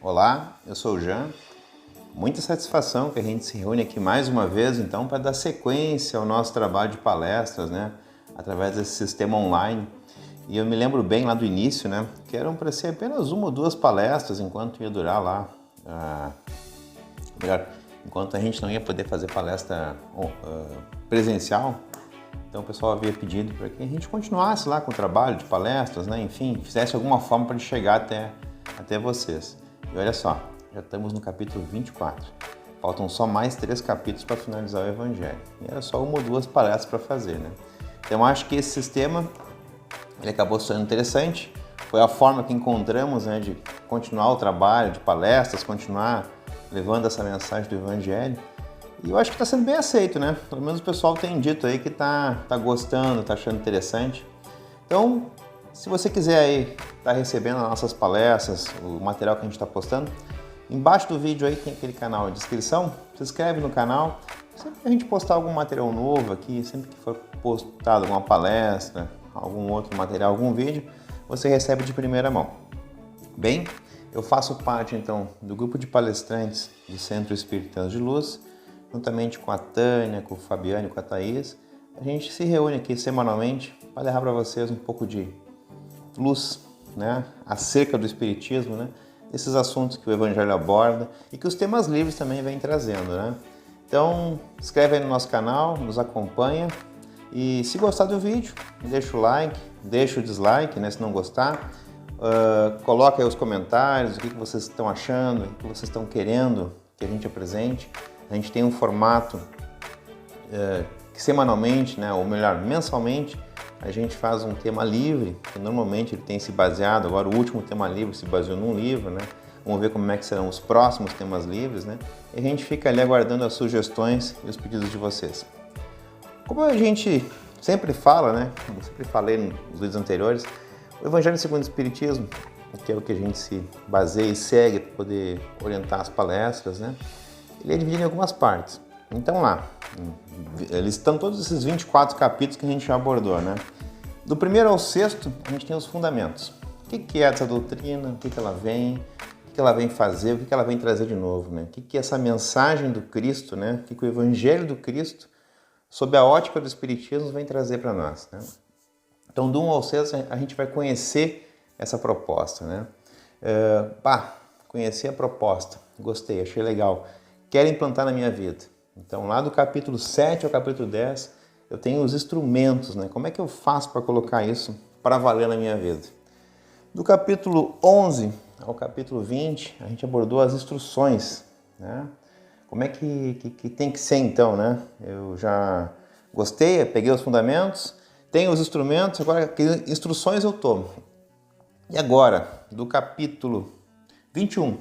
Olá, eu sou o Jean. Muita satisfação que a gente se reúne aqui mais uma vez, então, para dar sequência ao nosso trabalho de palestras, né? Através desse sistema online. E eu me lembro bem lá do início, né? Que eram para ser apenas uma ou duas palestras enquanto ia durar lá. Enquanto a gente não ia poder fazer palestra presencial. Então o pessoal havia pedido para que a gente continuasse lá com o trabalho de palestras, né? Enfim, fizesse alguma forma para chegar até vocês. E olha só, já estamos no capítulo 24. Faltam só mais 3 capítulos para finalizar o Evangelho. E era só uma ou duas palestras para fazer, né? Então acho que esse sistema ele acabou sendo interessante. Foi a forma que encontramos, né, de continuar o trabalho de palestras, continuar levando essa mensagem do Evangelho. E eu acho que está sendo bem aceito, né? Pelo menos o pessoal tem dito aí que tá gostando, tá achando interessante. Então, se você quiser aí estar recebendo as nossas palestras, o material que a gente está postando, embaixo do vídeo aí tem aquele canal de inscrição, se inscreve no canal. Sempre que a gente postar algum material novo aqui, sempre que for postado alguma palestra, algum outro material, algum vídeo, você recebe de primeira mão. Bem, eu faço parte então do grupo de palestrantes do Centro Espírita de Luz, juntamente com a Tânia, com o Fabiano e com a Thaís. A gente se reúne aqui semanalmente para levar para vocês um pouco de luz, né, acerca do Espiritismo, né, esses assuntos que o Evangelho aborda e que os temas livres também vêm trazendo, né. Então, se inscreve aí no nosso canal, nos acompanha e se gostar do vídeo, deixa o like, deixa o dislike, né, se não gostar. Coloca aí os comentários, o que vocês estão achando, o que vocês estão querendo que a gente apresente. A gente tem um formato que semanalmente, né, ou melhor, mensalmente, a gente faz um tema livre, que normalmente ele tem se baseado, agora o último tema livre se baseou num livro, né? Vamos ver como é que serão os próximos temas livres, né? E a gente fica ali aguardando as sugestões e os pedidos de vocês. Como a gente sempre fala, né? Como eu sempre falei nos vídeos anteriores, o Evangelho segundo o Espiritismo, que é o que a gente se baseia e segue para poder orientar as palestras, né? Ele é dividido em algumas partes. Então lá, eles estão todos esses 24 capítulos que a gente já abordou, né? Do primeiro ao sexto, a gente tem os fundamentos. O que é essa doutrina? O que ela vem? O que ela vem fazer? O que ela vem trazer de novo, né? O que é essa mensagem do Cristo, né? O que o Evangelho do Cristo, sob a ótica do Espiritismo, vem trazer para nós, né? Então, do 1 ao 6, a gente vai conhecer essa proposta, né? Conhecer a proposta. Gostei, achei legal. Quero implantar na minha vida. Então, lá do capítulo 7 ao capítulo 10, eu tenho os instrumentos, né? Como é que eu faço para colocar isso para valer na minha vida? Do capítulo 11 ao capítulo 20, a gente abordou as instruções, né? Como é que tem que ser então, né? Eu já gostei, peguei os fundamentos, tenho os instrumentos, agora que instruções eu tomo. E agora, do capítulo 21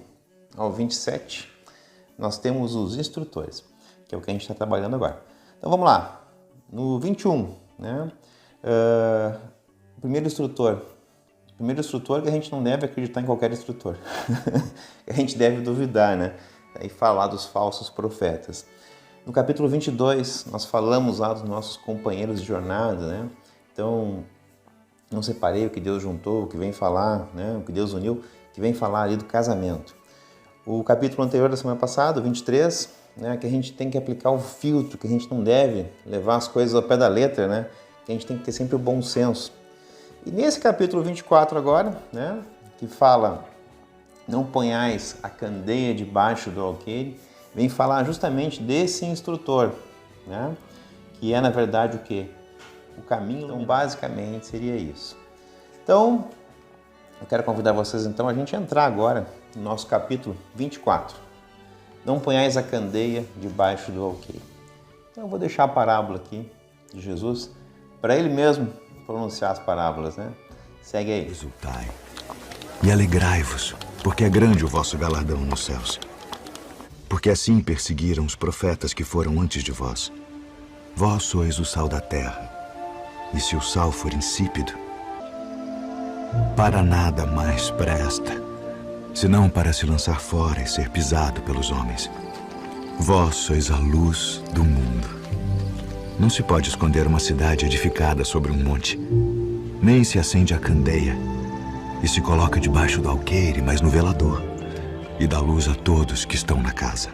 ao 27, nós temos os instrutores, que é o que a gente está trabalhando agora. Então vamos lá, no 21, né? O primeiro instrutor que a gente não deve acreditar em qualquer instrutor, a gente deve duvidar, né? E falar dos falsos profetas. No capítulo 22, nós falamos lá dos nossos companheiros de jornada, né? Então, não separei o que Deus juntou, o que vem falar, né? O que Deus uniu, que vem falar ali do casamento. O capítulo anterior da semana passada, o 23, né, que a gente tem que aplicar o filtro, que a gente não deve levar as coisas ao pé da letra, né, que a gente tem que ter sempre o bom senso. E nesse capítulo 24 agora, né, que fala, não ponhais a candeia debaixo do alqueire, vem falar justamente desse instrutor, né, que é na verdade o quê? O caminho, então basicamente seria isso. Então, eu quero convidar vocês então a gente entrar agora no nosso capítulo 24. Não ponhais a candeia debaixo do alqueire. Então eu vou deixar a parábola aqui de Jesus para ele mesmo pronunciar as parábolas, né? Segue aí. Exultai e alegrai-vos, porque é grande o vosso galardão nos céus. Porque assim perseguiram os profetas que foram antes de vós. Vós sois o sal da terra, e se o sal for insípido, para nada mais presta, senão para se lançar fora e ser pisado pelos homens. Vós sois a luz do mundo. Não se pode esconder uma cidade edificada sobre um monte, nem se acende a candeia e se coloca debaixo do alqueire, mas no velador, e dá luz a todos que estão na casa.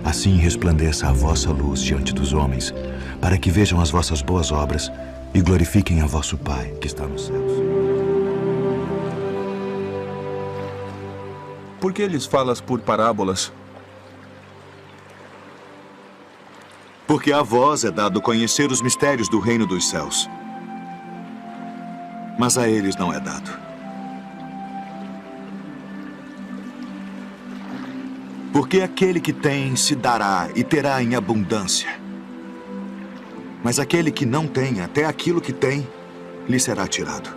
Assim resplandeça a vossa luz diante dos homens, para que vejam as vossas boas obras e glorifiquem a vosso Pai que está nos céus. Por que lhes falas por parábolas? Porque a vós é dado conhecer os mistérios do reino dos céus, mas a eles não é dado. Porque aquele que tem se dará e terá em abundância. Mas aquele que não tem, até aquilo que tem, lhe será tirado.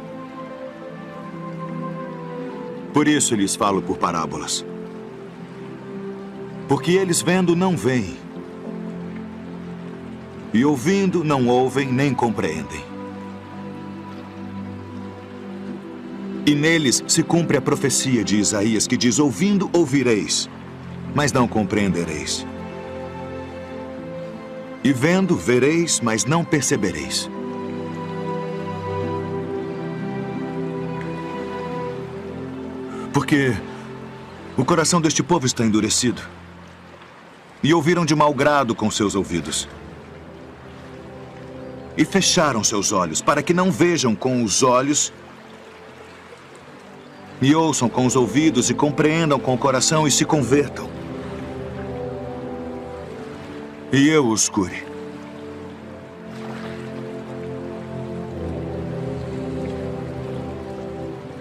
Por isso lhes falo por parábolas. Porque eles vendo não veem, e ouvindo não ouvem nem compreendem. E neles se cumpre a profecia de Isaías que diz: ouvindo ouvireis, mas não compreendereis. E vendo, vereis, mas não percebereis. Porque o coração deste povo está endurecido, e ouviram de mau grado com seus ouvidos, e fecharam seus olhos, para que não vejam com os olhos, e ouçam com os ouvidos, e compreendam com o coração, e se convertam. E eu os cure.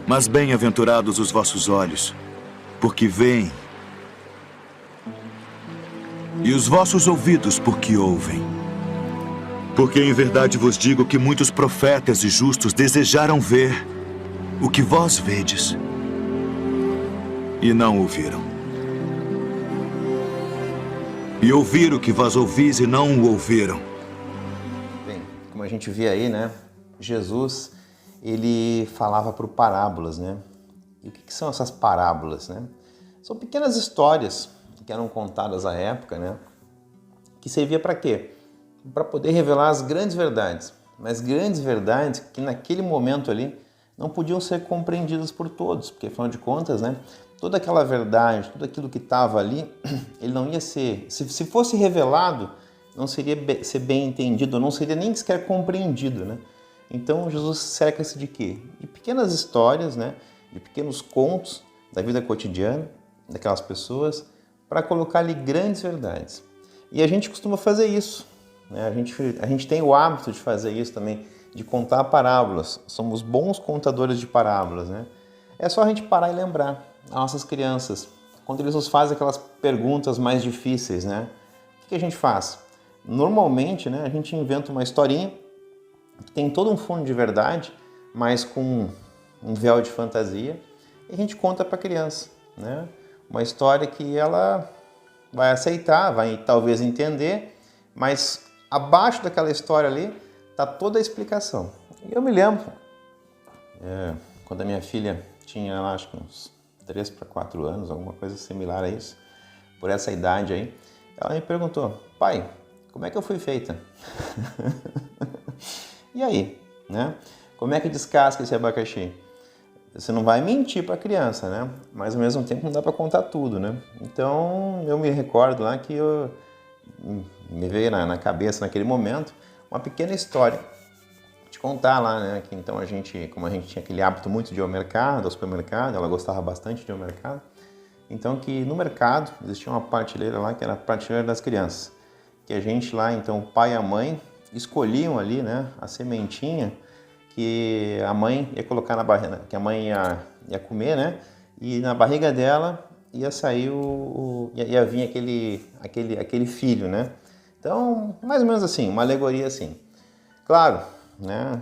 Mas bem-aventurados os vossos olhos, porque veem, e os vossos ouvidos, porque ouvem. Porque em verdade vos digo que muitos profetas e justos desejaram ver o que vós vedes, e não ouviram. E ouvir o que vós ouvis e não o ouviram. Bem, como a gente vê aí, né? Jesus, ele falava por parábolas, né? E o que são essas parábolas, né? São pequenas histórias que eram contadas à época, né? Que servia para quê? Para poder revelar as grandes verdades. Mas grandes verdades que naquele momento ali não podiam ser compreendidas por todos, porque afinal de contas, né? Toda aquela verdade, tudo aquilo que estava ali, ele não ia ser... Se fosse revelado, não seria ser bem entendido, não seria nem sequer compreendido, né? Então, Jesus cerca-se de quê? De pequenas histórias, né? De pequenos contos da vida cotidiana daquelas pessoas, para colocar ali grandes verdades. E a gente costuma fazer isso, né? A gente tem o hábito de fazer isso também, de contar parábolas. Somos bons contadores de parábolas, né? É só a gente parar e lembrar as nossas crianças, quando eles nos fazem aquelas perguntas mais difíceis, né? O que a gente faz? Normalmente, né, a gente inventa uma historinha que tem todo um fundo de verdade, mas com um véu de fantasia, e a gente conta para a criança, né? Uma história que ela vai aceitar, vai talvez entender, mas abaixo daquela história ali está toda a explicação. E eu me lembro, quando a minha filha tinha, acho que uns 3 para 4 anos, alguma coisa similar a isso, por essa idade aí, ela me perguntou: pai, como é que eu fui feita? E aí, né? Como é que descasca esse abacaxi? Você não vai mentir para a criança, né? Mas ao mesmo tempo não dá para contar tudo, né? Então eu me recordo lá que me veio na cabeça naquele momento uma pequena história de contar lá, né? Que então como a gente tinha aquele hábito muito de ir ao mercado, ao supermercado, ela gostava bastante de ir ao mercado. Então que no mercado existia uma prateleira lá que era a prateleira das crianças, que a gente lá, então o pai e a mãe escolhiam ali, né, a sementinha que a mãe ia colocar na barriga, que a mãe ia comer, né, e na barriga dela ia sair ia vir aquele filho, né. Então, mais ou menos assim, uma alegoria assim. Claro, né,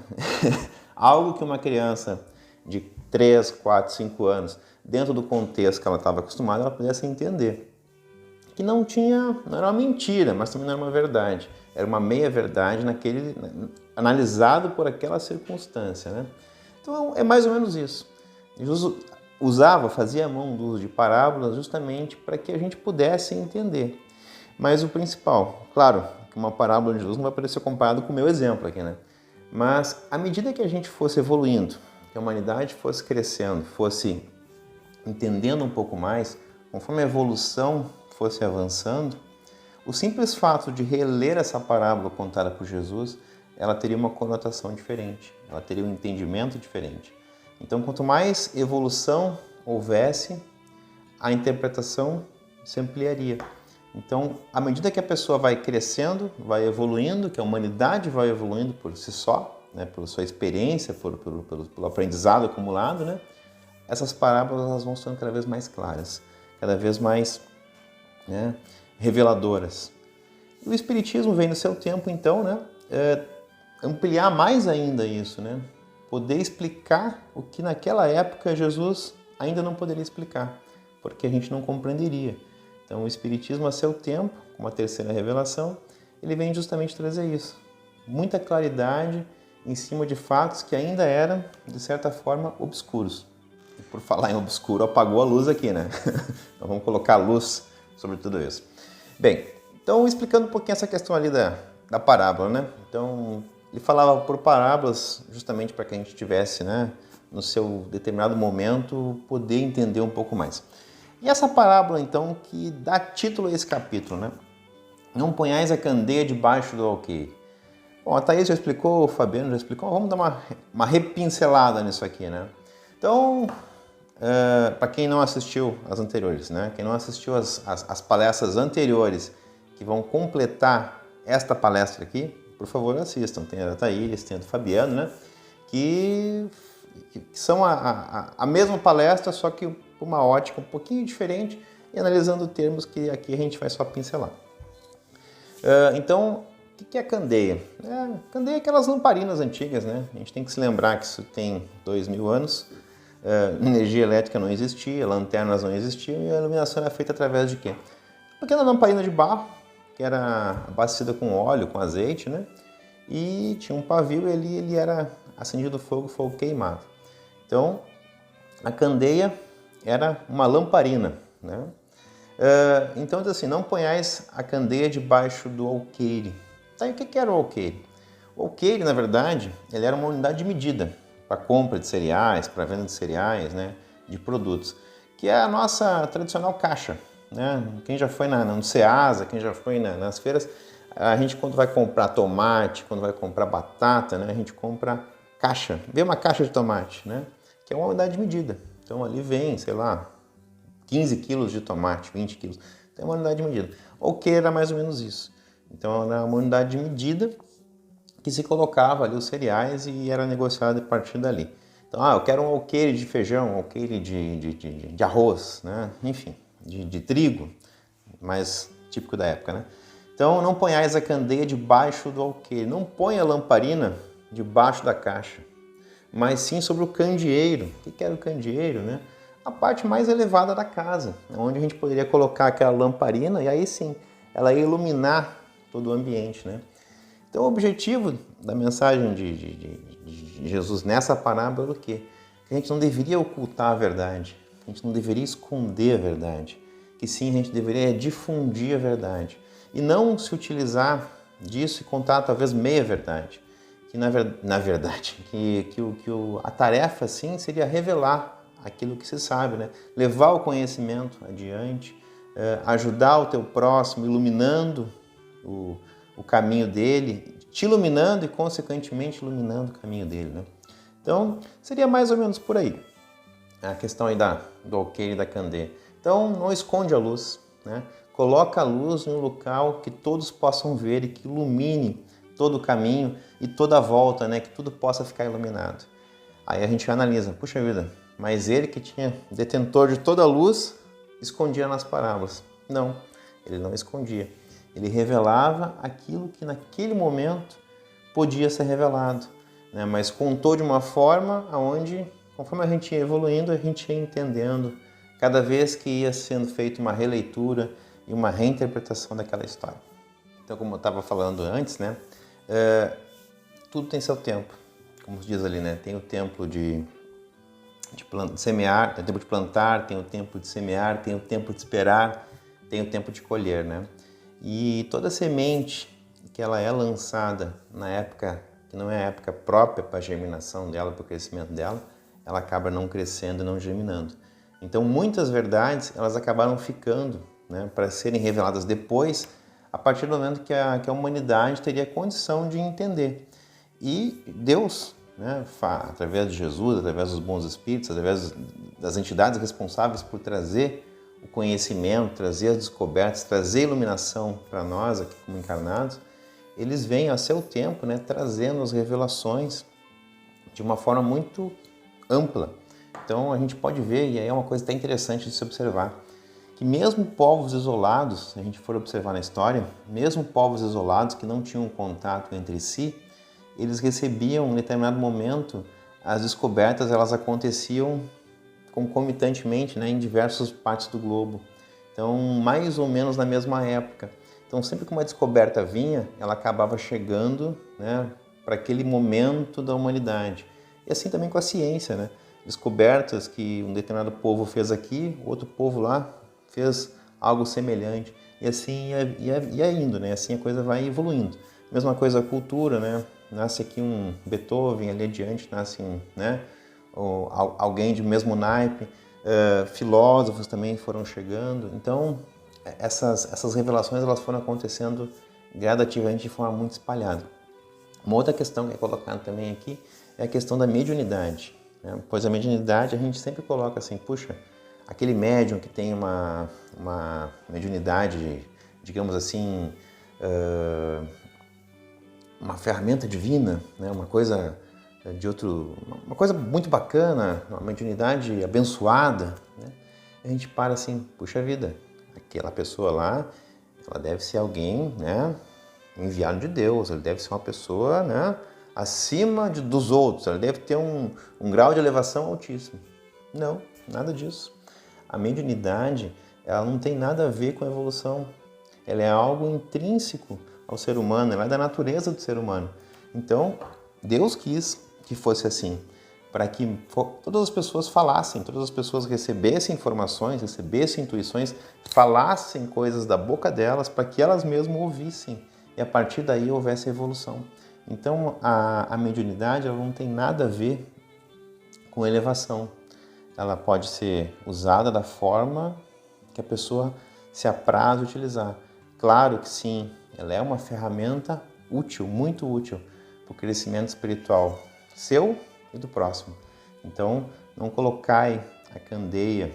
algo que uma criança de 3, 4, 5 anos, dentro do contexto que ela estava acostumada, ela pudesse entender. Que não era uma mentira, mas também não era uma verdade. Era uma meia-verdade analisado por aquela circunstância, né? Então é mais ou menos isso. Jesus fazia mão do uso de parábolas justamente para que a gente pudesse entender. Mas o principal, claro, que uma parábola de Jesus não vai poder ser comparado com o meu exemplo aqui, né? Mas à medida que a gente fosse evoluindo, que a humanidade fosse crescendo, fosse entendendo um pouco mais, conforme a evolução fosse avançando, o simples fato de reler essa parábola contada por Jesus, ela teria uma conotação diferente, ela teria um entendimento diferente. Então, quanto mais evolução houvesse, a interpretação se ampliaria. Então, à medida que a pessoa vai crescendo, vai evoluindo, que a humanidade vai evoluindo por si só, né, pela sua experiência, pelo aprendizado acumulado, né, essas parábolas elas vão sendo cada vez mais claras, cada vez mais, né, reveladoras. E o Espiritismo vem no seu tempo, então, né, ampliar mais ainda isso, né, poder explicar o que naquela época Jesus ainda não poderia explicar, porque a gente não compreenderia. Então, o Espiritismo, a seu tempo, com uma terceira revelação, ele vem justamente trazer isso. Muita claridade em cima de fatos que ainda eram, de certa forma, obscuros. E por falar em obscuro, apagou a luz aqui, né? Então, vamos colocar luz sobre tudo isso. Bem, então, explicando um pouquinho essa questão ali da parábola, né? Então, ele falava por parábolas justamente para que a gente tivesse, né, no seu determinado momento, poder entender um pouco mais. E essa parábola, então, que dá título a esse capítulo, né? Não ponhais a candeia debaixo do alqueire. Bom, a Thaís já explicou, o Fabiano já explicou, vamos dar uma repincelada nisso aqui, né? Então, para quem não assistiu as anteriores, né? Quem não assistiu as palestras anteriores que vão completar esta palestra aqui, por favor, assistam. Tem a da Thaís, tem a do Fabiano, né? Que são a mesma palestra, só que com uma ótica um pouquinho diferente e analisando termos que aqui a gente vai só pincelar. Então, o que é candeia? Candeia é aquelas lamparinas antigas, né? A gente tem que se lembrar que isso tem 2000 anos. Energia elétrica não existia, lanternas não existiam e a iluminação era feita através de quê? Uma pequena lamparina de barro, que era abastecida com óleo, com azeite, né? E tinha um pavio e ali ele era acendido fogo queimado. Então, a candeia era uma lamparina, né? Então, diz assim, não ponhais a candeia debaixo do alqueire. Tá, e o que era o alqueire? O alqueire, na verdade, ele era uma unidade de medida para compra de cereais, para venda de cereais, né, de produtos, que é a nossa tradicional caixa, né? Quem já foi no Ceasa, quem já foi nas feiras, a gente quando vai comprar tomate, quando vai comprar batata, né, a gente compra caixa, vem uma caixa de tomate, né, que é uma unidade de medida. Então ali vem, sei lá, 15 quilos de tomate, 20 quilos, então é uma unidade de medida. O alqueire era mais ou menos isso. Então era uma unidade de medida que se colocava ali os cereais e era negociado a partir dali. Então, eu quero um alqueire de feijão, um alqueire de arroz, né? Enfim, de trigo, mais típico da época, né? Então, não ponhais a candeia debaixo do alqueire, não põe a lamparina debaixo da caixa, mas sim sobre o candeeiro. O que era o candeeiro, né? A parte mais elevada da casa, onde a gente poderia colocar aquela lamparina e aí sim, ela ia iluminar todo o ambiente, né? Então, o objetivo da mensagem de Jesus nessa parábola é o quê? Que a gente não deveria ocultar a verdade, a gente não deveria esconder a verdade, que sim, a gente deveria difundir a verdade e não se utilizar disso e contar talvez meia verdade, que na verdade, a tarefa sim seria revelar aquilo que se sabe, né? Levar o conhecimento adiante, ajudar o teu próximo, iluminando o caminho dele, te iluminando e, consequentemente, iluminando o caminho dele, né? Então, seria mais ou menos por aí a questão aí do alqueire e da candeia. Então, não esconde a luz, né? Coloca a luz em um local que todos possam ver e que ilumine todo o caminho e toda a volta, né? Que tudo possa ficar iluminado. Aí a gente analisa, puxa vida, mas ele que tinha detentor de toda a luz, escondia nas parábolas. Não, ele não escondia. Ele revelava aquilo que naquele momento podia ser revelado, né? Mas contou de uma forma onde, conforme a gente ia evoluindo, a gente ia entendendo cada vez que ia sendo feita uma releitura e uma reinterpretação daquela história. Então, como eu estava falando antes, né? Tudo tem seu tempo, como diz ali, né? Tem o tempo de semear, tem o tempo de plantar, tem o tempo de semear, tem o tempo de esperar, tem o tempo de colher, né? E toda semente que ela é lançada na época que não é a época própria para a germinação dela, para o crescimento dela, ela acaba não crescendo e não germinando. Então muitas verdades elas acabaram ficando, né, para serem reveladas depois, a partir do momento que a humanidade teria condição de entender. E Deus, né, através de Jesus, através dos bons espíritos, através das entidades responsáveis por trazer o conhecimento, trazer as descobertas, trazer a iluminação para nós aqui como encarnados, eles vêm a seu tempo, né, trazendo as revelações de uma forma muito ampla. Então a gente pode ver, e aí é uma coisa até interessante de se observar, que mesmo povos isolados, se a gente for observar na história, mesmo povos isolados que não tinham contato entre si, eles recebiam em determinado momento, as descobertas elas aconteciam concomitantemente, né, em diversas partes do globo. Então, mais ou menos na mesma época. Então, sempre que uma descoberta vinha, ela acabava chegando, né, para aquele momento da humanidade. E assim também com a ciência, né? Descobertas que um determinado povo fez aqui, outro povo lá fez algo semelhante. E assim ia indo, né? Assim a coisa vai evoluindo. Mesma coisa a cultura, né? Nasce aqui um Beethoven, ali adiante nasce um, né, alguém de mesmo naipe. Filósofos também foram chegando. Então, essas revelações elas foram acontecendo gradativamente de forma muito espalhada. Uma outra questão que é colocada também aqui é a questão da mediunidade, né? Pois a mediunidade a gente sempre coloca assim, puxa, aquele médium que tem uma mediunidade, digamos assim, uma ferramenta divina, né? Uma coisa muito bacana, uma mediunidade abençoada, né? A gente para assim, puxa vida, aquela pessoa lá, ela deve ser alguém, né, enviado de Deus, ele deve ser uma pessoa, né, acima dos outros, ela deve ter um grau de elevação altíssimo. Não, nada disso. A mediunidade, ela não tem nada a ver com a evolução. Ela é algo intrínseco ao ser humano, ela é da natureza do ser humano. Então, Deus quis que fosse assim, para que todas as pessoas falassem, todas as pessoas recebessem informações, recebessem intuições, falassem coisas da boca delas, para que elas mesmas ouvissem. E a partir daí houvesse evolução. Então, a mediunidade ela não tem nada a ver com elevação. Ela pode ser usada da forma que a pessoa se apraz utilizar. Claro que sim, ela é uma ferramenta útil, muito útil, para o crescimento espiritual seu e do próximo. Então, não colocai a candeia,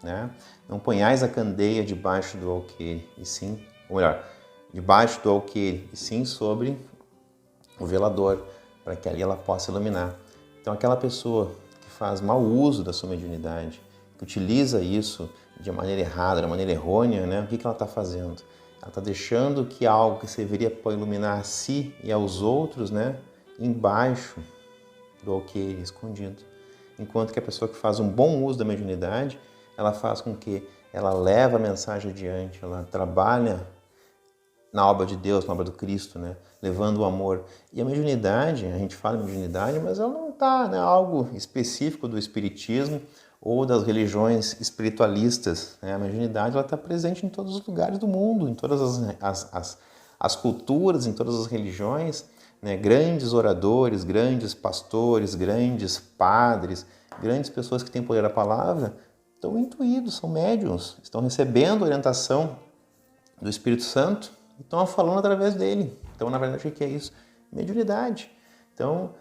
né? Não ponhais a candeia debaixo do alqueire, e sim, ou melhor, debaixo do alqueire, e sim sobre o velador, para que ali ela possa iluminar. Então, aquela pessoa que faz mau uso da sua mediunidade, que utiliza isso de maneira errada, de maneira errônea, né? O que ela está fazendo? Ela está deixando que algo que serviria para iluminar a si e aos outros, né, embaixo do alqueire, escondido. Enquanto que a pessoa que faz um bom uso da mediunidade, ela faz com que ela leve a mensagem adiante, ela trabalha na obra de Deus, na obra do Cristo, né, levando o amor. E a mediunidade, a gente fala em mediunidade, mas ela não está, né, algo específico do espiritismo ou das religiões espiritualistas, né? A mediunidade está presente em todos os lugares do mundo, em todas as culturas, em todas as religiões, né? Grandes oradores, grandes pastores, grandes padres, grandes pessoas que têm poder da palavra, estão intuídos, são médiuns, estão recebendo orientação do Espírito Santo e estão falando através dele. Então, na verdade, o que é isso? Mediunidade. Então,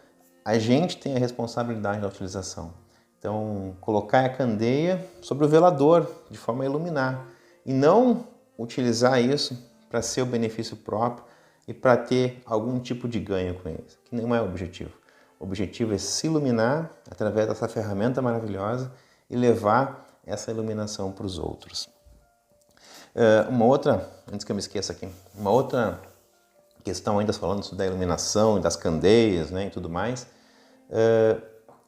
a gente tem a responsabilidade da utilização. Então, colocar a candeia sobre o velador, de forma a iluminar. E não utilizar isso para seu benefício próprio e para ter algum tipo de ganho com isso, que não é o objetivo. O objetivo é se iluminar através dessa ferramenta maravilhosa e levar essa iluminação para os outros. Uma outra, antes que eu me esqueça aqui, uma outra questão ainda falando da iluminação e das candeias, né, e tudo mais,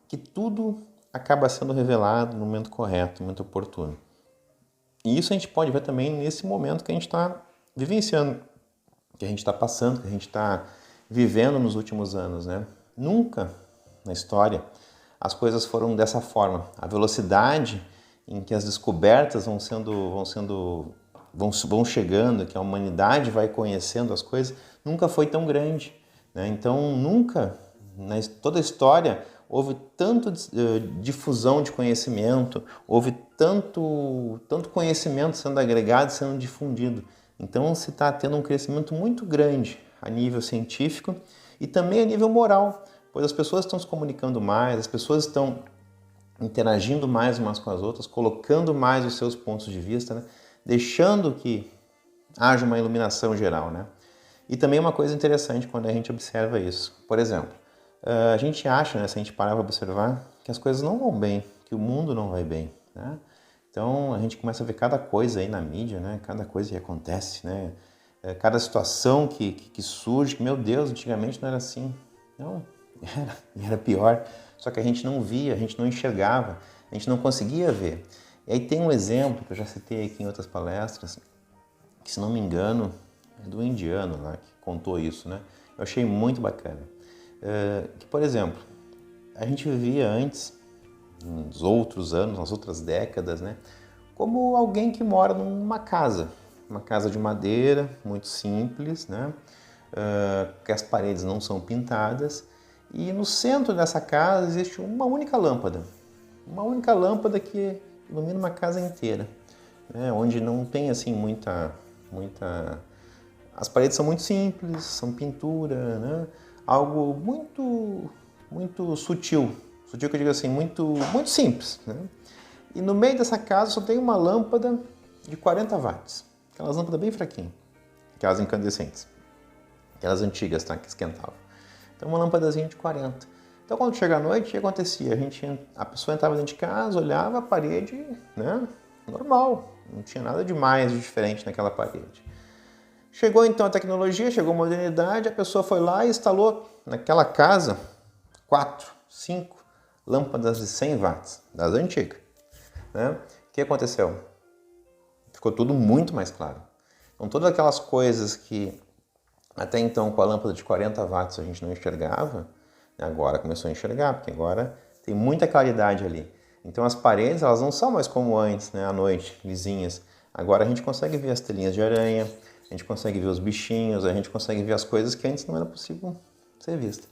que tudo acaba sendo revelado no momento correto, no momento oportuno. E isso a gente pode ver também nesse momento que a gente está vivenciando, que a gente está passando, que a gente está vivendo nos últimos anos, né? Nunca na história as coisas foram dessa forma. A velocidade em que as descobertas vão chegando, que a humanidade vai conhecendo as coisas, nunca foi tão grande, né? Então, nunca, toda a história, houve tanto difusão de conhecimento, houve tanto conhecimento sendo agregado, sendo difundido. Então se está tendo um crescimento muito grande a nível científico e também a nível moral, pois as pessoas estão se comunicando mais, as pessoas estão interagindo mais umas com as outras, colocando mais os seus pontos de vista, né? Deixando que haja uma iluminação geral, né? E também uma coisa interessante quando a gente observa isso. Por exemplo, a gente acha, né, se a gente parar para observar, que as coisas não vão bem, que o mundo não vai bem, né? Então a gente começa a ver cada coisa aí na mídia, né? Cada coisa que acontece, né? Cada situação que surge, que, meu Deus, antigamente não era assim. Não, era pior. Só que a gente não via, a gente não enxergava, a gente não conseguia ver. E aí tem um exemplo que eu já citei aqui em outras palestras, que, se não me engano, é do indiano lá, que contou isso, né? Eu achei muito bacana. Que, por exemplo, a gente vivia antes, nos outros anos, nas outras décadas, né? Como alguém que mora numa casa. Uma casa de madeira, muito simples, né? Que as paredes não são pintadas. E no centro dessa casa existe uma única lâmpada. Uma única lâmpada que ilumina uma casa inteira. Né? Onde não tem assim muita... As paredes são muito simples, são pintura, né? Algo muito sutil. Sutil que eu digo assim, muito simples. Né? E no meio dessa casa só tem uma lâmpada de 40 watts. Aquelas lâmpadas bem fraquinhas. Aquelas incandescentes. Aquelas antigas, tá? Que esquentavam. Então uma lâmpadazinha de 40. Então quando chega a noite, o que acontecia? A pessoa entrava dentro de casa, olhava a parede, né? Normal. Não tinha nada de mais de diferente naquela parede. Chegou então a tecnologia, chegou a modernidade, a pessoa foi lá e instalou naquela casa 4, 5 lâmpadas de 100 watts, das antigas. Né? O que aconteceu? Ficou tudo muito mais claro. Então todas aquelas coisas que até então com a lâmpada de 40 watts a gente não enxergava, agora começou a enxergar, porque agora tem muita claridade ali. Então as paredes, elas não são mais como antes, né, à noite, lisinhas. Agora a gente consegue ver as telinhas de aranha, a gente consegue ver os bichinhos, a gente consegue ver as coisas que antes não era possível ser vista.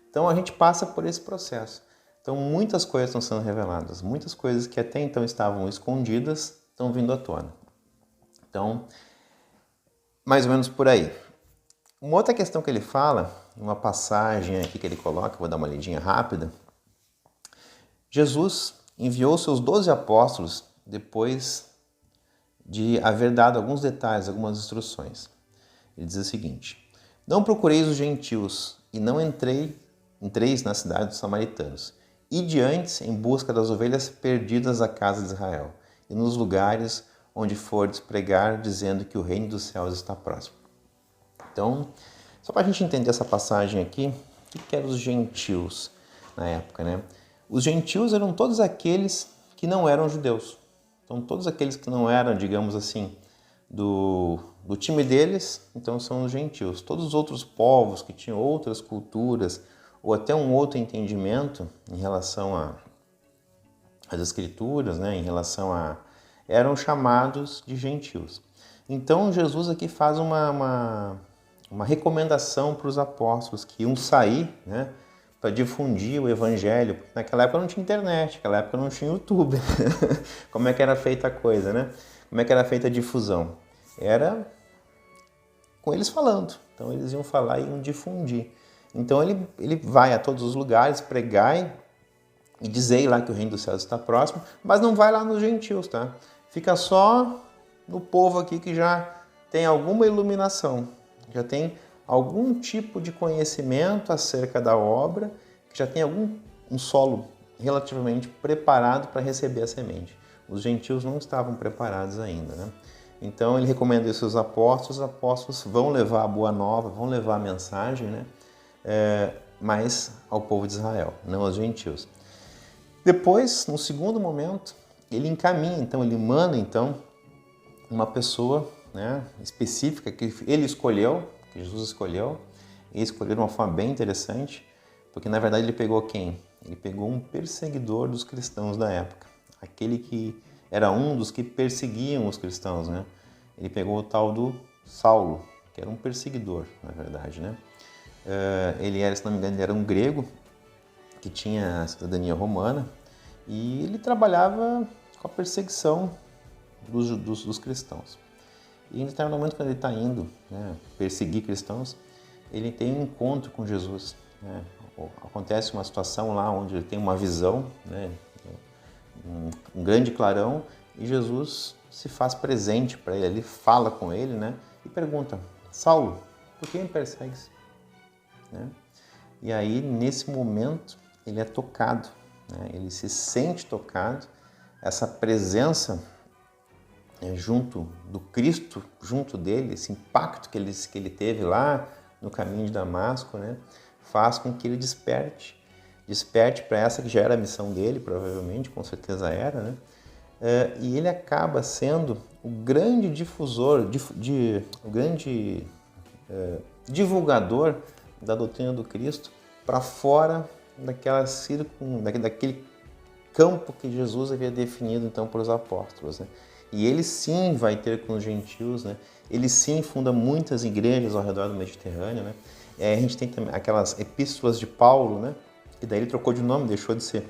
Então a gente passa por esse processo. Então muitas coisas estão sendo reveladas, muitas coisas que até então estavam escondidas estão vindo à tona. Então, mais ou menos por aí. Uma outra questão que ele fala, uma passagem aqui que ele coloca, vou dar uma lidinha rápida. Jesus enviou seus 12 apóstolos depois de haver dado alguns detalhes, algumas instruções. Ele diz o seguinte: não procureis os gentios e não entreis na cidade dos samaritanos. Ide antes em busca das ovelhas perdidas da casa de Israel e nos lugares onde fordes pregar, dizendo que o reino dos céus está próximo. Então, só para a gente entender essa passagem aqui, o que eram os gentios na época, né? Os gentios eram todos aqueles que não eram judeus. Então, todos aqueles que não eram, digamos assim, do time deles, então são os gentios. Todos os outros povos que tinham outras culturas ou até um outro entendimento em relação às escrituras, né? Em relação eram chamados de gentios. Então, Jesus aqui faz uma recomendação para os apóstolos que iam sair, né, para difundir o evangelho, porque naquela época não tinha internet, naquela época não tinha YouTube. Como é que era feita a coisa, né? Como é que era feita a difusão? Era com eles falando. Então eles iam falar e iam difundir. Então ele vai a todos os lugares, pregai e dizei lá que o reino dos céus está próximo, mas não vai lá nos gentios, tá? Fica só no povo aqui que já tem alguma iluminação, já tem algum tipo de conhecimento acerca da obra, que já tem um solo relativamente preparado para receber a semente. Os gentios não estavam preparados ainda, né? Então ele recomenda isso aos apóstolos. Os apóstolos vão levar a boa nova, vão levar a mensagem, né? Mas ao povo de Israel, não aos gentios. Depois, no segundo momento, ele encaminha, então ele manda uma pessoa, né, específica que ele escolheu, que Jesus escolheu, e escolheu de uma forma bem interessante, porque na verdade ele pegou quem? Ele pegou um perseguidor dos cristãos da época, aquele que era um dos que perseguiam os cristãos, né? Ele pegou o tal do Saulo, que era um perseguidor, na verdade, né? Ele era, se não me engano, ele era um grego, que que tinha a cidadania romana, e ele trabalhava com a perseguição dos cristãos. E em determinado momento, quando ele está indo, né, perseguir cristãos, ele tem um encontro com Jesus, né? Acontece uma situação lá onde ele tem uma visão, né, um grande clarão, e Jesus se faz presente para ele, fala com ele, né, e pergunta: Saulo, por que me persegues? Né? E aí, nesse momento, ele é tocado, né? Ele se sente tocado, essa presença junto do Cristo, junto dele, esse impacto que ele teve lá no caminho de Damasco, né? Faz com que ele desperte para essa que já era a missão dele, provavelmente, com certeza era, né? E ele acaba sendo o grande difusor, o grande divulgador da doutrina do Cristo para fora daquele campo que Jesus havia definido então para os apóstolos, né? E ele sim vai ter com os gentios, né? Ele sim funda muitas igrejas ao redor do Mediterrâneo, né? A gente tem também aquelas epístolas de Paulo, né? E daí ele trocou de nome, deixou de ser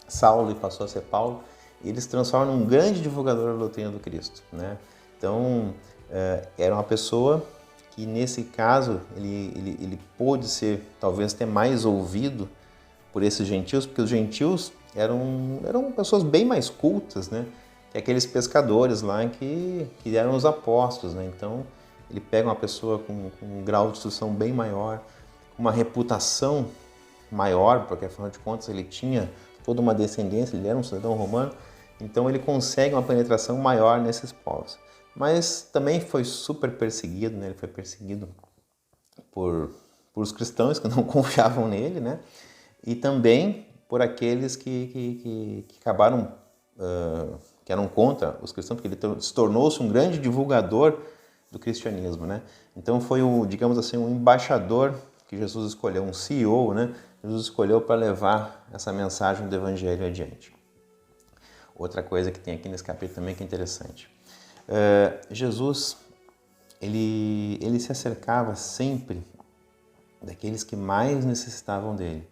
Saulo e passou a ser Paulo. E ele se transforma num grande divulgador da doutrina do Cristo, né? Então, era uma pessoa que, nesse caso, ele pôde ser, talvez, até mais ouvido por esses gentios, porque os gentios eram pessoas bem mais cultas, né? Que aqueles pescadores lá que eram os apóstolos, né? Então, ele pega uma pessoa com um grau de instrução bem maior, uma reputação maior, porque, afinal de contas, ele tinha toda uma descendência, ele era um cidadão romano, então ele consegue uma penetração maior nesses povos. Mas também foi super perseguido, né? Ele foi perseguido por os cristãos que não confiavam nele, né? E também por aqueles que acabaram, que eram contra os cristãos, porque ele tornou-se um grande divulgador do cristianismo, né? Então foi, digamos assim, um embaixador que Jesus escolheu, um CEO, né? Jesus escolheu para levar essa mensagem do evangelho adiante. Outra coisa que tem aqui nesse capítulo também que é interessante. Jesus, ele se acercava sempre daqueles que mais necessitavam dele.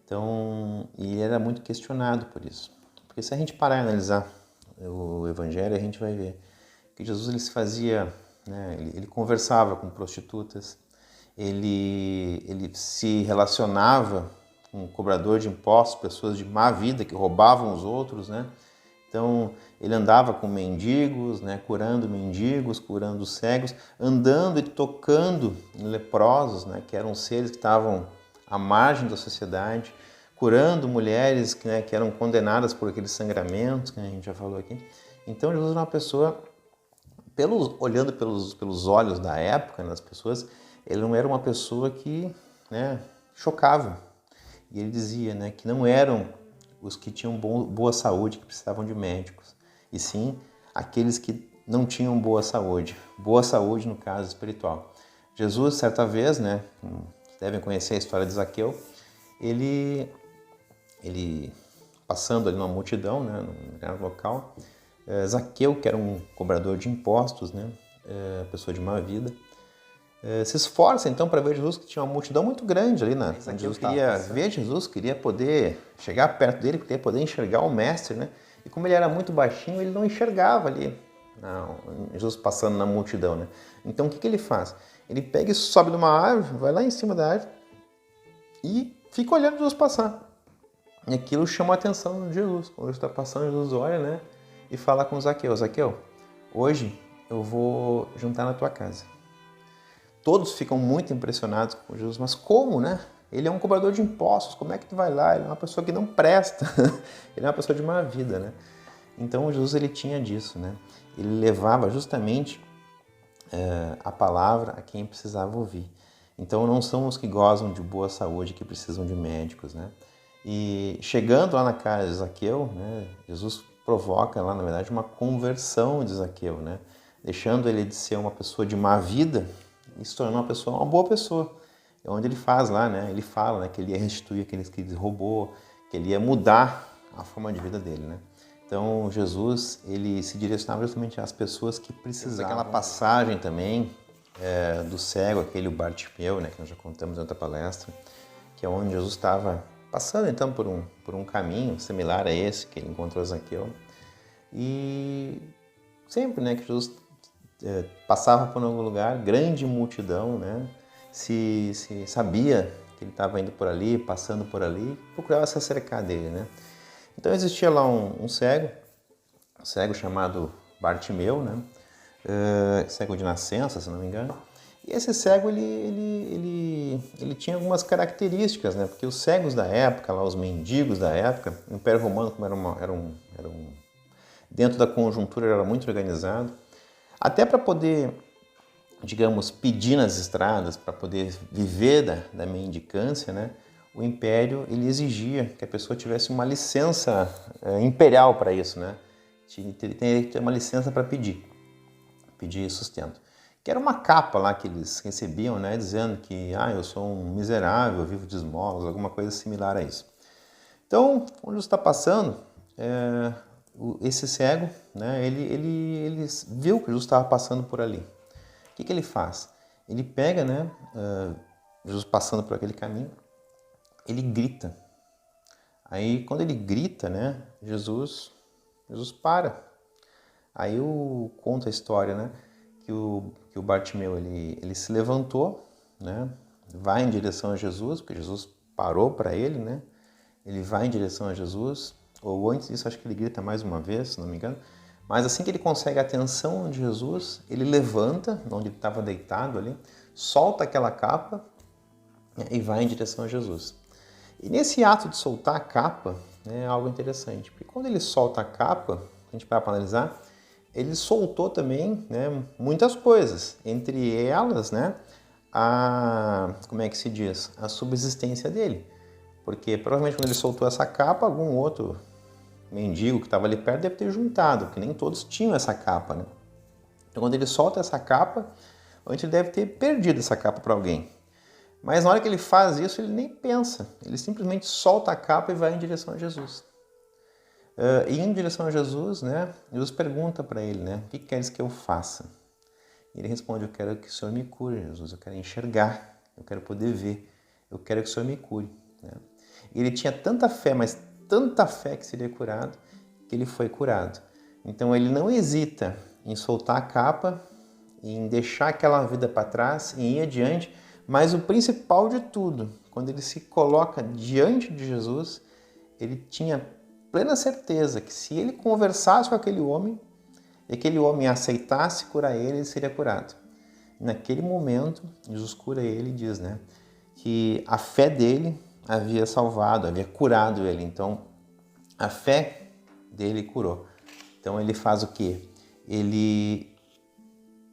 Então, e ele era muito questionado por isso. Porque se a gente parar e analisar o evangelho, a gente vai ver que Jesus ele se fazia, né, ele conversava com prostitutas, ele se relacionava com cobrador de impostos, pessoas de má vida que roubavam os outros, né? Então, ele andava com mendigos, né, curando mendigos, curando cegos, andando e tocando em leprosos, né, que eram seres que estavam à margem da sociedade, curando mulheres que eram condenadas por aqueles sangramentos que a gente já falou aqui. Então, Jesus era uma pessoa, olhando pelos olhos da época, das pessoas, ele não era uma pessoa que, né, chocava. E ele dizia, né, que não eram os que tinham boa saúde, que precisavam de médicos, e sim aqueles que não tinham boa saúde no caso espiritual. Jesus, certa vez, né, devem conhecer a história de Zaqueu, ele passando ali numa multidão, né, num local, Zaqueu, que era um cobrador de impostos, né, pessoa de má vida, se esforça então para ver Jesus, que tinha uma multidão muito grande ali, onde Jesus queria ver Jesus, queria poder chegar perto dele, queria poder enxergar o mestre, né? E como ele era muito baixinho, ele não enxergava ali Jesus passando na multidão, né? Então o que ele faz? Ele pega e sobe numa árvore, vai lá em cima da árvore e fica olhando Jesus passar. E aquilo chama a atenção de Jesus. Quando ele está passando, Jesus olha, né? E fala com Zaqueu: Zaqueu, hoje eu vou jantar na tua casa. Todos ficam muito impressionados com Jesus, mas como, né? Ele é um cobrador de impostos, como é que tu vai lá? Ele é uma pessoa que não presta, ele é uma pessoa de má vida, né? Então Jesus ele tinha disso, né? Ele levava justamente a palavra a quem precisava ouvir. Então não são os que gozam de boa saúde que precisam de médicos, né? E chegando lá na casa de Zaqueu, né, Jesus provoca lá, na verdade, uma conversão de Zaqueu, né? Deixando ele de ser uma pessoa de má vida e se tornou uma boa pessoa. É onde ele faz lá, né? Ele fala, né, que ele ia restituir aqueles que ele roubou, que ele ia mudar a forma de vida dele, né? Então Jesus ele se direcionava justamente às pessoas que precisavam. Aquela passagem também do cego, aquele Bartimeu, né, que nós já contamos em outra palestra, que é onde Jesus estava passando então por um caminho similar a esse que ele encontrou Zaqueu. E sempre, né, que Jesus passava por algum lugar, grande multidão, né, se sabia que ele estava indo por ali, passando por ali, procurava se acercar dele, né. Então existia lá um cego chamado Bartimeu, né, cego de nascença, se não me engano. E esse cego, ele tinha algumas características, né? Porque os cegos da época, lá, os mendigos da época, o Império Romano, como dentro da conjuntura, era muito organizado. Até para poder, digamos, pedir nas estradas, para poder viver da mendicância, né? O Império, ele exigia que a pessoa tivesse uma licença imperial para isso, né? Tinha que ter uma licença para pedir sustento. Que era uma capa lá que eles recebiam, né, dizendo que eu sou um miserável, vivo de esmolas, alguma coisa similar a isso. Então, onde você está passando, esse cego, né, ele viu que Jesus estava passando por ali. O que ele faz? Ele pega, né, Jesus passando por aquele caminho, ele grita. Aí, quando ele grita, né, Jesus para. Aí conta a história, né, que o Bartimeu ele se levantou, né, vai em direção a Jesus, porque Jesus parou para ele, né, ele vai em direção a Jesus, ou antes disso acho que ele grita mais uma vez, se não me engano, mas assim que ele consegue a atenção de Jesus, ele levanta, onde ele estava deitado ali, solta aquela capa, né, e vai em direção a Jesus. E nesse ato de soltar a capa, né, é algo interessante, porque quando ele solta a capa, a gente vai para analisar, ele soltou também, né, muitas coisas, entre elas, né, como é que se diz? A subsistência dele. Porque provavelmente quando ele soltou essa capa, algum outro mendigo que estava ali perto deve ter juntado, porque nem todos tinham essa capa, né? Então quando ele solta essa capa, antes ele deve ter perdido essa capa para alguém. Mas na hora que ele faz isso, ele nem pensa, ele simplesmente solta a capa e vai em direção a Jesus. E em direção a Jesus, né, Jesus pergunta para ele, né, o que queres que eu faça? E ele responde, eu quero que o Senhor me cure, Jesus, eu quero enxergar, eu quero poder ver, eu quero que o Senhor me cure. Né? E ele tinha tanta fé, mas tanta fé que seria curado, que ele foi curado. Então ele não hesita em soltar a capa, em deixar aquela vida para trás, em ir adiante, mas o principal de tudo, quando ele se coloca diante de Jesus, ele tinha plena certeza que se ele conversasse com aquele homem e aquele homem aceitasse curar ele, ele seria curado. Naquele momento, Jesus cura ele e diz, né, que a fé dele havia salvado, havia curado ele. Então, a fé dele curou. Então, ele faz o quê? Ele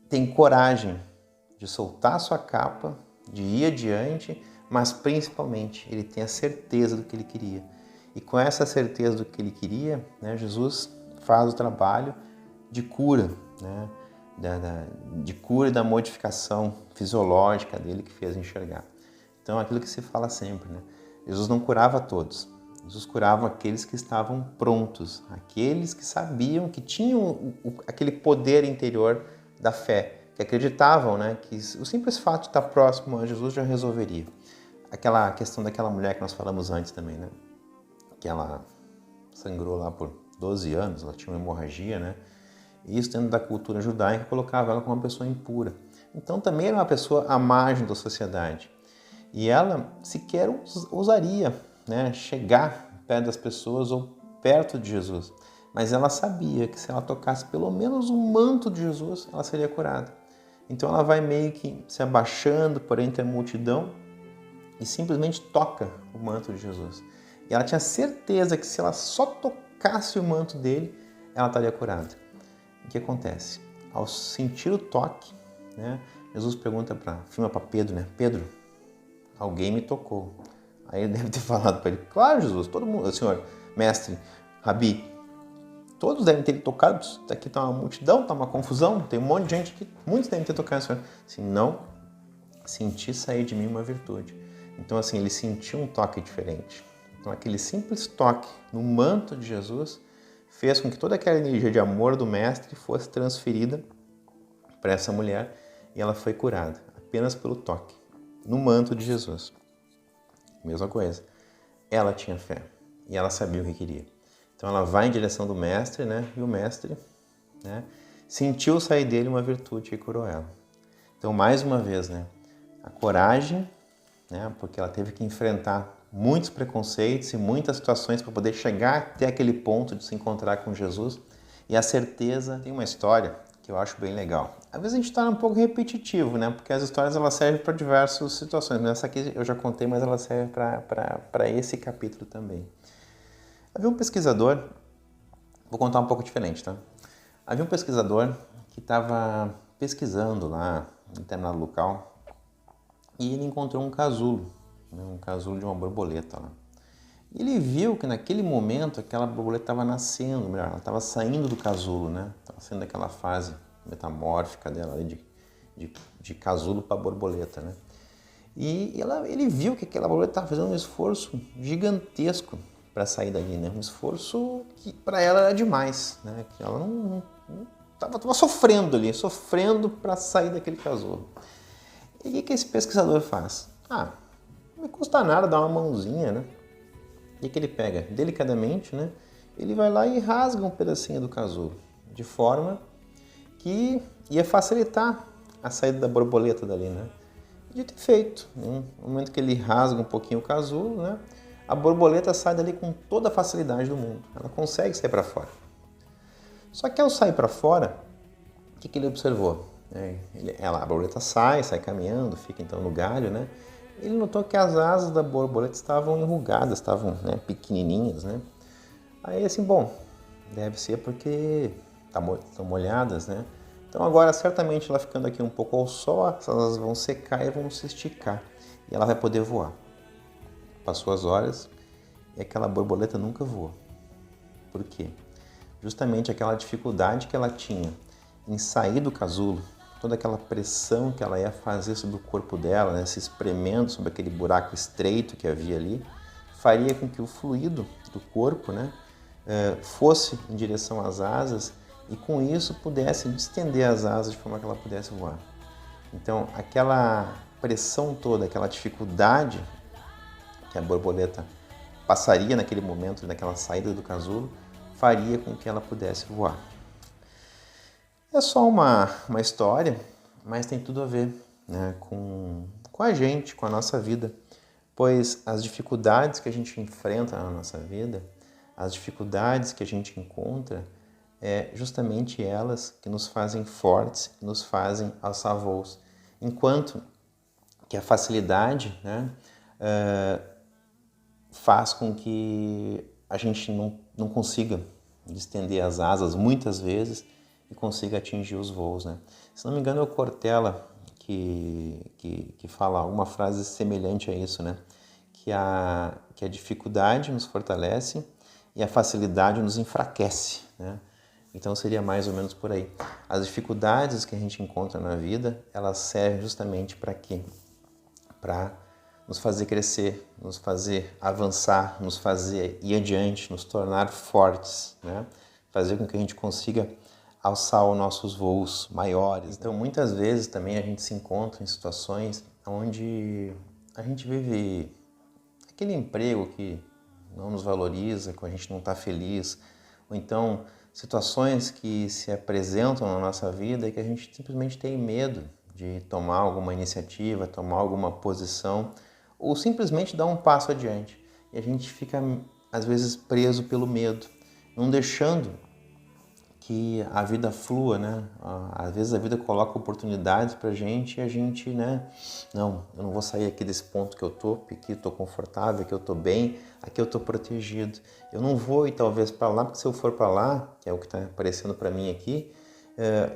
tem coragem de soltar sua capa, de ir adiante, mas principalmente ele tem a certeza do que ele queria. E com essa certeza do que ele queria, né, Jesus faz o trabalho de cura, né, de cura e da modificação fisiológica dele que fez enxergar. Então, aquilo que se fala sempre, né? Jesus não curava todos. Jesus curava aqueles que estavam prontos, aqueles que sabiam, que tinham aquele poder interior da fé, que acreditavam, né, que o simples fato de estar próximo a Jesus já resolveria. Aquela questão daquela mulher que nós falamos antes também, né? Que ela sangrou lá por 12 anos, ela tinha uma hemorragia, né? E isso dentro da cultura judaica colocava ela como uma pessoa impura. Então também era uma pessoa à margem da sociedade. E ela sequer ousaria, né, chegar perto das pessoas ou perto de Jesus. Mas ela sabia que se ela tocasse pelo menos o manto de Jesus, ela seria curada. Então ela vai meio que se abaixando por entre a multidão e simplesmente toca o manto de Jesus. E ela tinha certeza que se ela só tocasse o manto dele, ela estaria curada. O que acontece? Ao sentir o toque, né, Jesus afirma para Pedro, né, Pedro, alguém me tocou. Aí ele deve ter falado para ele, claro, Jesus, todo mundo, Senhor, mestre, Rabi, todos devem ter tocado, aqui está uma multidão, está uma confusão, tem um monte de gente aqui, muitos devem ter tocado, Senhor. Assim, não, senti sair de mim uma virtude. Então, assim, ele sentiu um toque diferente. Então, aquele simples toque no manto de Jesus fez com que toda aquela energia de amor do Mestre fosse transferida para essa mulher e ela foi curada, apenas pelo toque, no manto de Jesus. Mesma coisa. ela tinha fé e ela sabia o que queria. Então ela vai em direção do mestre, né? E o mestre, né, sentiu sair dele uma virtude e curou ela. Então, mais uma vez, né, a coragem, né, porque ela teve que enfrentar muitos preconceitos e muitas situações para poder chegar até aquele ponto de se encontrar com Jesus. E a certeza, tem uma história que eu acho bem legal. Às vezes a gente está um pouco repetitivo, né, porque as histórias elas servem para diversas situações. Essa aqui eu já contei, mas ela serve para esse capítulo também. Havia um pesquisador, vou contar um pouco diferente, tá? Havia um pesquisador que estava pesquisando lá em determinado local e ele encontrou um casulo, né, um casulo de uma borboleta lá. E ele viu que naquele momento aquela borboleta estava nascendo, melhor, ela estava saindo do casulo, né? Estava saindo daquela fase metamórfica dela ali de casulo para borboleta, né? E ele viu que aquela borboleta estava fazendo um esforço gigantesco para sair dali, né? Um esforço que para ela era demais, né? Que ela não estava sofrendo ali, sofrendo para sair daquele casulo. E o que esse pesquisador faz? Não me custa nada dar uma mãozinha, né? E que ele pega delicadamente, né? Ele vai lá e rasga um pedacinho do casulo, de forma que ia facilitar a saída da borboleta dali, né? E de feito, no momento que ele rasga um pouquinho o casulo, né? A borboleta sai dali com toda a facilidade do mundo. Ela consegue sair para fora. Só que ao sair para fora, o que ele observou? A borboleta sai caminhando, fica então no galho, né? Ele notou que as asas da borboleta estavam enrugadas, estavam, né, pequenininhas, né? Aí assim, bom, deve ser porque estão molhadas, né? Então agora certamente ela ficando aqui um pouco ao sol, essas asas vão secar e vão se esticar e ela vai poder voar. Passou as horas e aquela borboleta nunca voou. Por quê? Justamente aquela dificuldade que ela tinha em sair do casulo, toda aquela pressão que ela ia fazer sobre o corpo dela, né, se espremendo sobre aquele buraco estreito que havia ali, faria com que o fluido do corpo, né, fosse em direção às asas e com isso pudesse distender as asas de forma que ela pudesse voar. Então aquela pressão toda, aquela dificuldade que a borboleta passaria naquele momento, naquela saída do casulo, faria com que ela pudesse voar. É só uma história, mas tem tudo a ver, né, com a gente, com a nossa vida, pois as dificuldades que a gente enfrenta na nossa vida, as dificuldades que a gente encontra, é justamente elas que nos fazem fortes, que nos fazem alçar voos. Enquanto que a facilidade, né, faz com que a gente não consiga estender as asas muitas vezes e consiga atingir os voos, né? Se não me engano é o Cortella que fala uma frase semelhante a isso, né? Que a dificuldade nos fortalece e a facilidade nos enfraquece, né? Então seria mais ou menos por aí. As dificuldades que a gente encontra na vida, elas servem justamente para quê? Para nos fazer crescer, nos fazer avançar, nos fazer ir adiante, nos tornar fortes, né? Fazer com que a gente consiga alçar os nossos voos maiores. Então, muitas vezes também a gente se encontra em situações onde a gente vive aquele emprego que não nos valoriza, que a gente não está feliz, ou então situações que se apresentam na nossa vida e que a gente simplesmente tem medo de tomar alguma iniciativa, tomar alguma posição, ou simplesmente dar um passo adiante. E a gente fica, às vezes, preso pelo medo, não deixando que a vida flua, né? Às vezes a vida coloca oportunidades pra gente e a gente, né? Não, eu não vou sair aqui desse ponto que eu tô, porque aqui eu tô confortável, aqui eu tô bem, aqui eu tô protegido. Eu não vou ir talvez para lá, porque se eu for para lá, que é o que está aparecendo para mim aqui,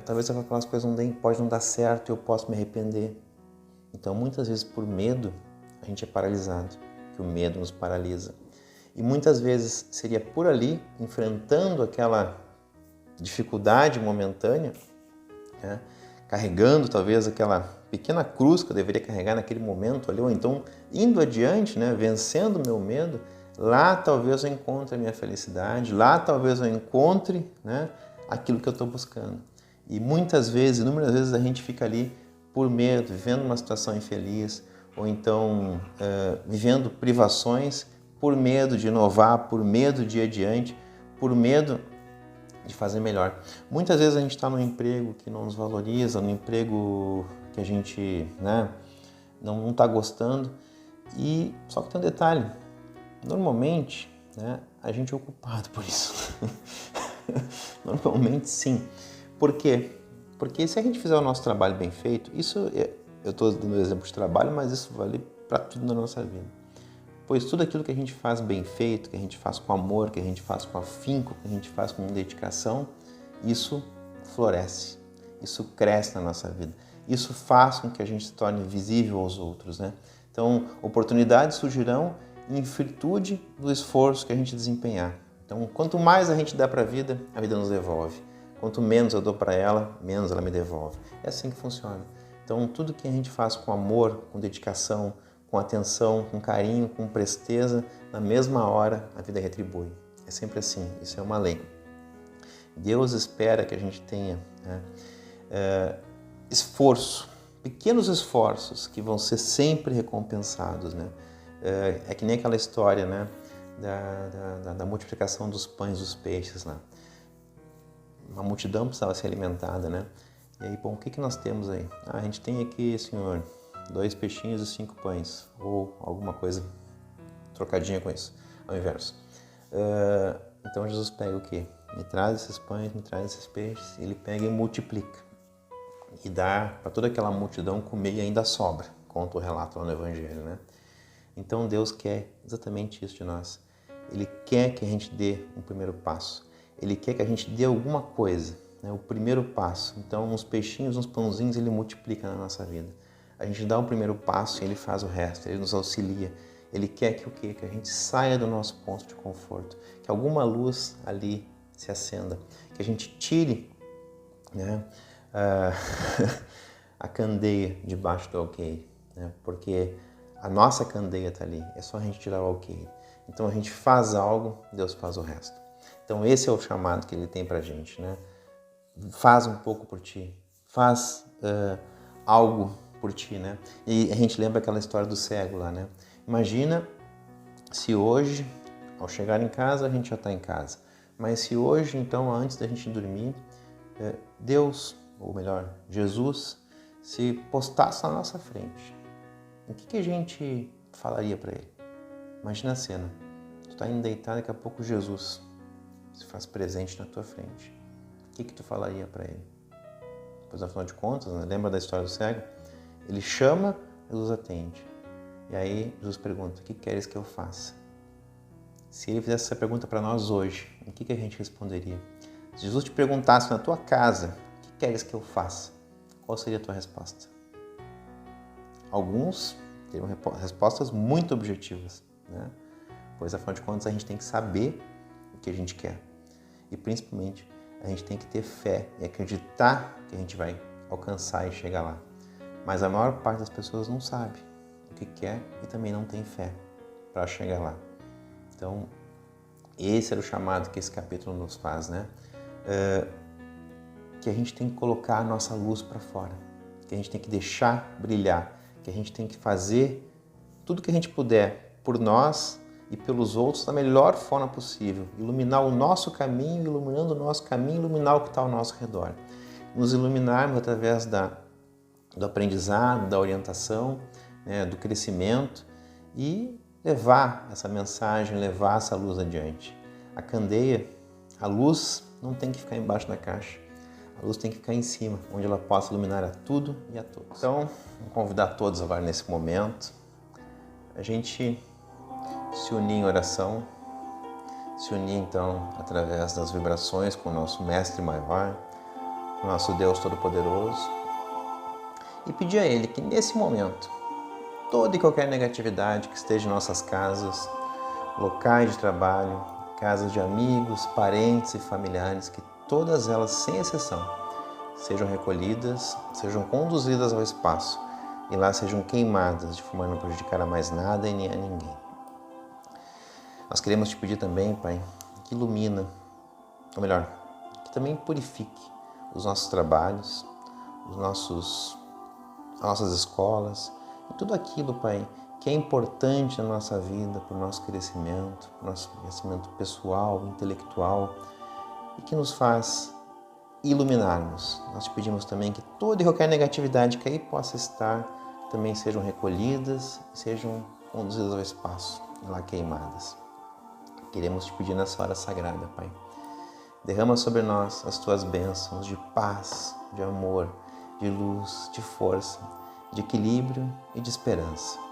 talvez aquelas coisas pode não dar certo e eu posso me arrepender. Então muitas vezes por medo a gente é paralisado, que o medo nos paralisa. E muitas vezes seria por ali, enfrentando aquela dificuldade momentânea, né? Carregando talvez aquela pequena cruz que eu deveria carregar naquele momento ali, ou então indo adiante, né? Vencendo o meu medo, lá talvez eu encontre a minha felicidade, lá talvez eu encontre, né, aquilo que eu estou buscando. E muitas vezes, inúmeras vezes a gente fica ali por medo, vivendo uma situação infeliz, ou então vivendo privações por medo de inovar, por medo de ir adiante, por medo de fazer melhor. Muitas vezes a gente está num emprego que não nos valoriza, num emprego que a gente, né, não está gostando, e só que tem um detalhe, normalmente, né, a gente é o culpado por isso. Normalmente sim. Por quê? Porque se a gente fizer o nosso trabalho bem feito, isso, eu estou dando exemplo de trabalho, mas isso vale para tudo na nossa vida. Pois tudo aquilo que a gente faz bem feito, que a gente faz com amor, que a gente faz com afinco, que a gente faz com dedicação, isso floresce, isso cresce na nossa vida. Isso faz com que a gente se torne visível aos outros, né? Então, oportunidades surgirão em virtude do esforço que a gente desempenhar. Então, quanto mais a gente dá para a vida nos devolve. Quanto menos eu dou para ela, menos ela me devolve. É assim que funciona. Então, tudo que a gente faz com amor, com dedicação, com atenção, com carinho, com presteza, na mesma hora a vida retribui. É sempre assim, isso é uma lei. Deus espera que a gente tenha, né, esforço, pequenos esforços que vão ser sempre recompensados, né? É que nem aquela história, né, da multiplicação dos pães e dos peixes lá. Uma multidão precisava ser alimentada, né? E aí, bom, o que nós temos aí? A gente tem aqui, Senhor, 2 peixinhos e 5 pães, ou alguma coisa trocadinha com isso, ao inverso. Então Jesus pega o quê? Me traz esses pães, me traz esses peixes, ele pega e multiplica. E dá para toda aquela multidão comer e ainda sobra, conta o relato lá no Evangelho, né? Então Deus quer exatamente isso de nós. Ele quer que a gente dê um primeiro passo. Ele quer que a gente dê alguma coisa, né? O primeiro passo. Então, uns peixinhos, uns pãozinhos, ele multiplica na nossa vida. A gente dá um primeiro passo e ele faz o resto, ele nos auxilia. Ele quer que o quê? Que a gente saia do nosso ponto de conforto, que alguma luz ali se acenda, que a gente tire, né, a candeia debaixo do alqueire, né? Porque a nossa candeia está ali, é só a gente tirar o alqueire. Então a gente faz algo, Deus faz o resto. Então esse é o chamado que Ele tem para a gente, né? Faz um pouco por ti, faz algo por ti, né? E a gente lembra aquela história do cego lá, né? Imagina se hoje, ao chegar em casa, a gente já está em casa. Mas se hoje, então, antes da gente dormir, Deus, ou melhor, Jesus, se postasse na nossa frente, o que a gente falaria para Ele? Imagina a cena. Tu está indo deitar, daqui a pouco Jesus se faz presente na tua frente. O que tu falaria para Ele? Pois, afinal de contas, né? Lembra da história do cego? Ele chama, Jesus atende. E aí Jesus pergunta, o que queres que eu faça? Se Ele fizesse essa pergunta para nós hoje, o que a gente responderia? Se Jesus te perguntasse na tua casa, o que queres que eu faça? Qual seria a tua resposta? Alguns teriam respostas muito objetivas, né? Pois, afinal de contas, a gente tem que saber o que a gente quer. E, principalmente, a gente tem que ter fé e acreditar que a gente vai alcançar e chegar lá. Mas a maior parte das pessoas não sabe o que quer e também não tem fé para chegar lá. Então, esse era o chamado que esse capítulo nos faz, né? Que a gente tem que colocar a nossa luz para fora, que a gente tem que deixar brilhar, que a gente tem que fazer tudo que a gente puder por nós e pelos outros da melhor forma possível. Iluminar o nosso caminho, iluminando o nosso caminho, iluminar o que está ao nosso redor. Nos iluminarmos através do aprendizado, da orientação, né, do crescimento e levar essa mensagem, levar essa luz adiante. A candeia, a luz não tem que ficar embaixo da caixa. A luz tem que ficar em cima, onde ela possa iluminar a tudo e a todos. Então, vou convidar todos agora nesse momento a gente se unir em oração, se unir então através das vibrações com o nosso Mestre Maior, o nosso Deus Todo-Poderoso, e pedir a Ele que nesse momento, toda e qualquer negatividade que esteja em nossas casas, locais de trabalho, casas de amigos, parentes e familiares, que todas elas, sem exceção, sejam recolhidas, sejam conduzidas ao espaço e lá sejam queimadas de forma a não prejudicar a mais nada e nem a ninguém. Nós queremos te pedir também, Pai, que ilumina, ou melhor, que também purifique os nossos trabalhos, as nossas escolas e tudo aquilo, Pai, que é importante na nossa vida, para o nosso crescimento pessoal, intelectual, e que nos faz iluminarmos. Nós te pedimos também que toda e qualquer negatividade que aí possa estar também sejam recolhidas e sejam conduzidas ao espaço e lá queimadas. Queremos te pedir nessa hora sagrada, Pai. Derrama sobre nós as tuas bênçãos de paz, de amor, de luz, de força, de equilíbrio e de esperança,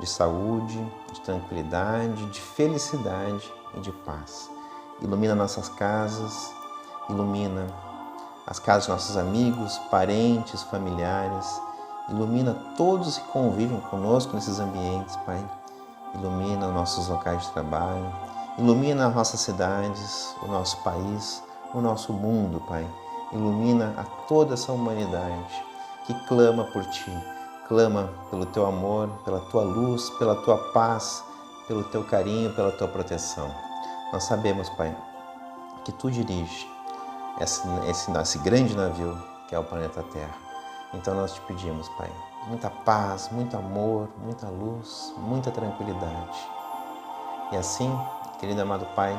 de saúde, de tranquilidade, de felicidade e de paz. Ilumina nossas casas, ilumina as casas dos nossos amigos, parentes, familiares. Ilumina todos que convivem conosco nesses ambientes, Pai. Ilumina nossos locais de trabalho. Ilumina as nossas cidades, o nosso país, o nosso mundo, Pai. Ilumina a toda essa humanidade que clama por Ti. Clama pelo Teu amor, pela Tua luz, pela Tua paz, pelo Teu carinho, pela Tua proteção. Nós sabemos, Pai, que Tu dirige esse grande navio que é o planeta Terra. Então nós te pedimos, Pai, muita paz, muito amor, muita luz, muita tranquilidade. E assim, querido amado Pai,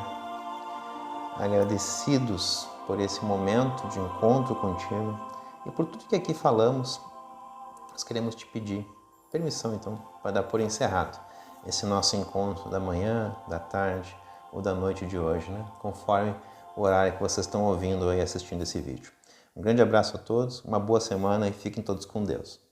agradecidos por esse momento de encontro contigo e por tudo que aqui falamos, nós queremos te pedir permissão, então, para dar por encerrado esse nosso encontro da manhã, da tarde ou da noite de hoje, né? Conforme o horário que vocês estão ouvindo e assistindo esse vídeo. Um grande abraço a todos, uma boa semana e fiquem todos com Deus.